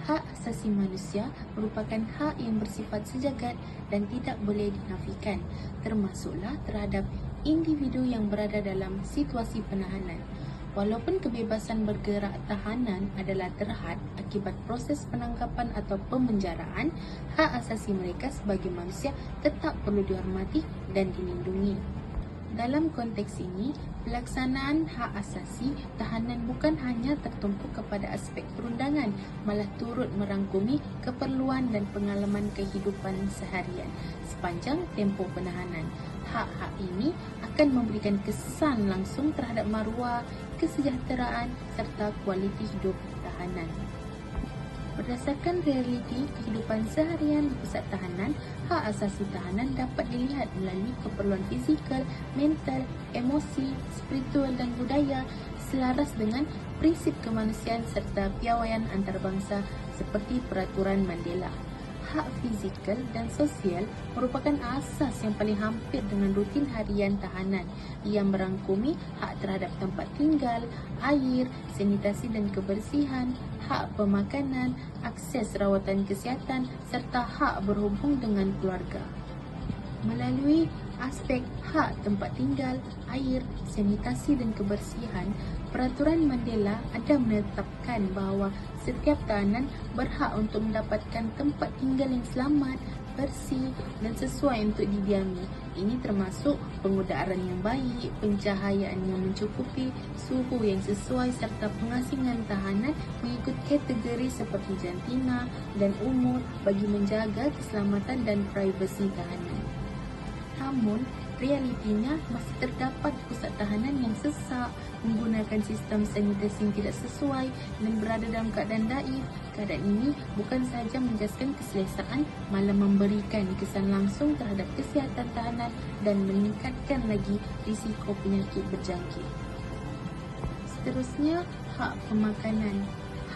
Hak asasi manusia merupakan hak yang bersifat sejagat dan tidak boleh dinafikan, termasuklah terhadap individu yang berada dalam situasi penahanan. Walaupun kebebasan bergerak tahanan adalah terhad akibat proses penangkapan atau pemenjaraan, hak asasi mereka sebagai manusia tetap perlu dihormati dan dilindungi. Dalam konteks ini, pelaksanaan hak asasi tahanan bukan hanya tertumpu kepada aspek perundangan, malah turut merangkumi keperluan dan pengalaman kehidupan seharian sepanjang tempoh penahanan. Hak-hak ini akan memberikan kesan langsung terhadap maruah, kesejahteraan serta kualiti hidup tahanan. Berdasarkan realiti kehidupan seharian di pusat tahanan, hak asasi tahanan dapat dilihat melalui keperluan fizikal, mental, emosi, spiritual dan budaya selaras dengan prinsip kemanusiaan serta piawaian antarabangsa seperti Peraturan Mandela. Hak fizikal dan sosial merupakan asas yang paling hampir dengan rutin harian tahanan yang merangkumi hak terhadap tempat tinggal, air, sanitasi dan kebersihan, hak pemakanan, akses rawatan kesihatan serta hak berhubung dengan keluarga. Melalui aspek hak tempat tinggal, air, sanitasi dan kebersihan, Peraturan Mandela ada menetapkan bahawa setiap tahanan berhak untuk mendapatkan tempat tinggal yang selamat, bersih dan sesuai untuk didiami. Ini termasuk pengudaraan yang baik, pencahayaan yang mencukupi, suhu yang sesuai serta pengasingan tahanan mengikut kategori seperti jantina dan umur bagi menjaga keselamatan dan privasi tahanan. Namun, realitinya masih terdapat pusat tahanan yang sesak, menggunakan sistem sanitasi yang tidak sesuai dan berada dalam keadaan daif. Keadaan ini bukan sahaja menjejaskan keselesaan, malah memberikan kesan langsung terhadap kesihatan tahanan dan meningkatkan lagi risiko penyakit berjangkit. Seterusnya, hak pemakanan.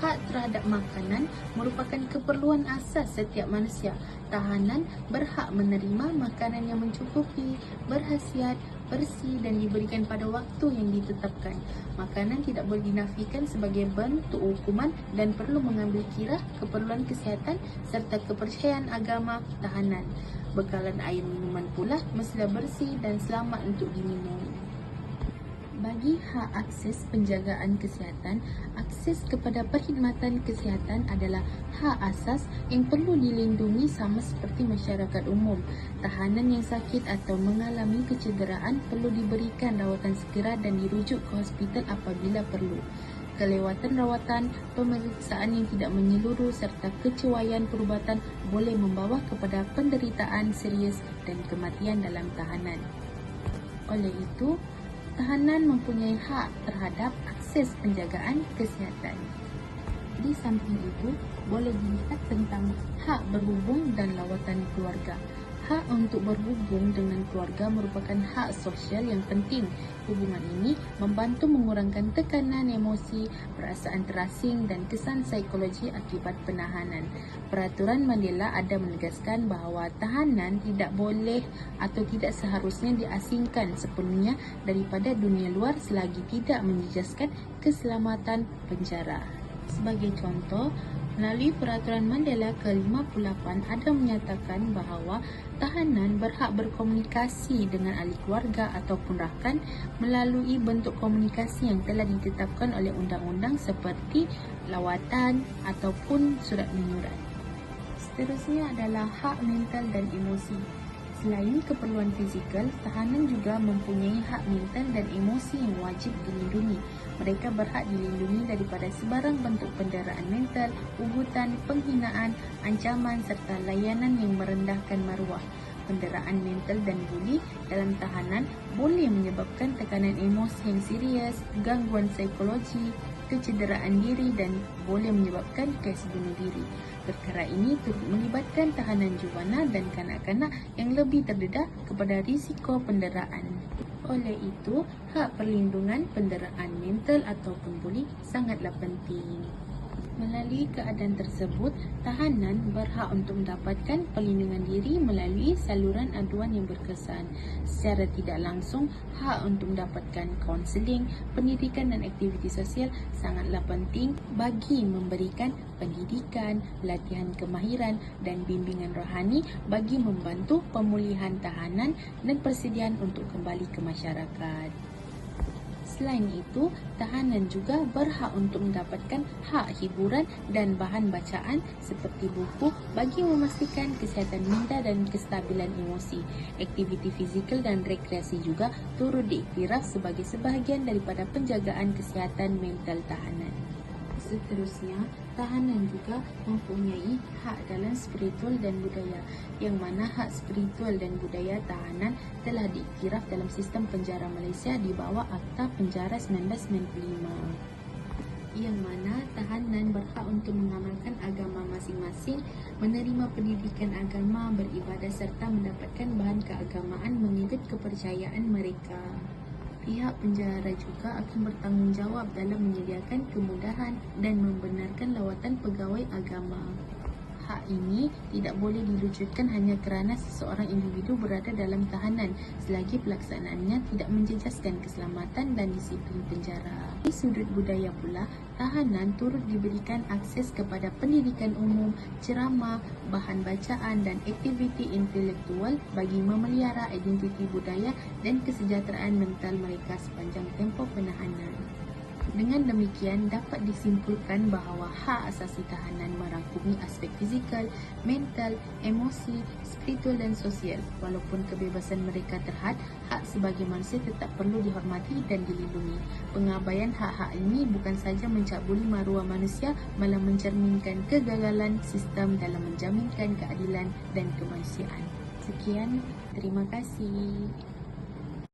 Hak terhadap makanan merupakan keperluan asas setiap manusia. Tahanan berhak menerima makanan yang mencukupi, berkhasiat, bersih dan diberikan pada waktu yang ditetapkan. Makanan tidak boleh dinafikan sebagai bentuk hukuman dan perlu mengambil kira keperluan kesihatan serta kepercayaan agama tahanan. Bekalan air minuman pula mestilah bersih dan selamat untuk diminum. Bagi hak akses penjagaan kesihatan, akses kepada perkhidmatan kesihatan adalah hak asas yang perlu dilindungi sama seperti masyarakat umum. Tahanan yang sakit atau mengalami kecederaan perlu diberikan rawatan segera dan dirujuk ke hospital apabila perlu. Kelewatan rawatan, pemeriksaan yang tidak menyeluruh serta kecewayan perubatan boleh membawa kepada penderitaan serius dan kematian dalam tahanan. Oleh itu, tahanan mempunyai hak terhadap akses penjagaan kesihatan. Di samping itu, boleh dilihat tentang hak berhubung dan lawatan keluarga. Hak untuk berhubung dengan keluarga merupakan hak sosial yang penting. Hubungan ini membantu mengurangkan tekanan emosi, perasaan terasing dan kesan psikologi akibat penahanan. Peraturan Mandela ada menegaskan bahawa tahanan tidak boleh atau tidak seharusnya diasingkan sepenuhnya daripada dunia luar selagi tidak menjejaskan keselamatan penjara. Sebagai contoh, melalui Peraturan Mandela ke-58 ada menyatakan bahawa tahanan berhak berkomunikasi dengan ahli keluarga ataupun rakan melalui bentuk komunikasi yang telah ditetapkan oleh undang-undang seperti lawatan ataupun surat menyurat. Seterusnya adalah hak mental dan emosi. Selain keperluan fizikal, tahanan juga mempunyai hak mental dan emosi yang wajib dilindungi. Mereka berhak dilindungi daripada sebarang bentuk penderaan mental, ugutan, penghinaan, ancaman serta layanan yang merendahkan maruah. Penderaan mental dan buli dalam tahanan boleh menyebabkan tekanan emosi yang serius, gangguan psikologi, kecederaan diri dan boleh menyebabkan kes bunuh diri. Perkara ini turut melibatkan tahanan juvana dan kanak-kanak yang lebih terdedah kepada risiko penderaan. Oleh itu, hak perlindungan penderaan mental ataupun buli sangatlah penting. Melalui keadaan tersebut, tahanan berhak untuk mendapatkan perlindungan diri melalui saluran aduan yang berkesan. Secara tidak langsung, hak untuk mendapatkan kaunseling, pendidikan dan aktiviti sosial sangatlah penting bagi memberikan pendidikan, latihan kemahiran dan bimbingan rohani bagi membantu pemulihan tahanan dan persediaan untuk kembali ke masyarakat. Selain itu, tahanan juga berhak untuk mendapatkan hak hiburan dan bahan bacaan seperti buku bagi memastikan kesihatan minda dan kestabilan emosi. Aktiviti fizikal dan rekreasi juga turut diiktiraf sebagai sebahagian daripada penjagaan kesihatan mental tahanan. Seterusnya, tahanan juga mempunyai hak dalam spiritual dan budaya, yang mana hak spiritual dan budaya tahanan telah diiktiraf dalam sistem penjara Malaysia di bawah Akta Penjara 1995. Yang mana tahanan berhak untuk mengamalkan agama masing-masing, menerima pendidikan agama, beribadah serta mendapatkan bahan keagamaan mengikut kepercayaan mereka. Pihak penjara juga akan bertanggungjawab dalam menyediakan kemudahan dan membenarkan lawatan pegawai agama. Hak ini tidak boleh dilucutkan hanya kerana seseorang individu berada dalam tahanan selagi pelaksanaannya tidak menjejaskan keselamatan dan disiplin penjara. Di sudut budaya pula, tahanan turut diberikan akses kepada pendidikan umum, ceramah, bahan bacaan dan aktiviti intelektual bagi memelihara identiti budaya dan kesejahteraan mental mereka sepanjang tempoh penahanan. Dengan demikian, dapat disimpulkan bahawa hak asasi tahanan merangkumi aspek fizikal, mental, emosi, spiritual dan sosial. Walaupun kebebasan mereka terhad, hak sebagai manusia tetap perlu dihormati dan dilindungi. Pengabaian hak-hak ini bukan saja mencabuli maruah manusia, malah mencerminkan kegagalan sistem dalam menjaminkan keadilan dan kemanusiaan. Sekian, terima kasih.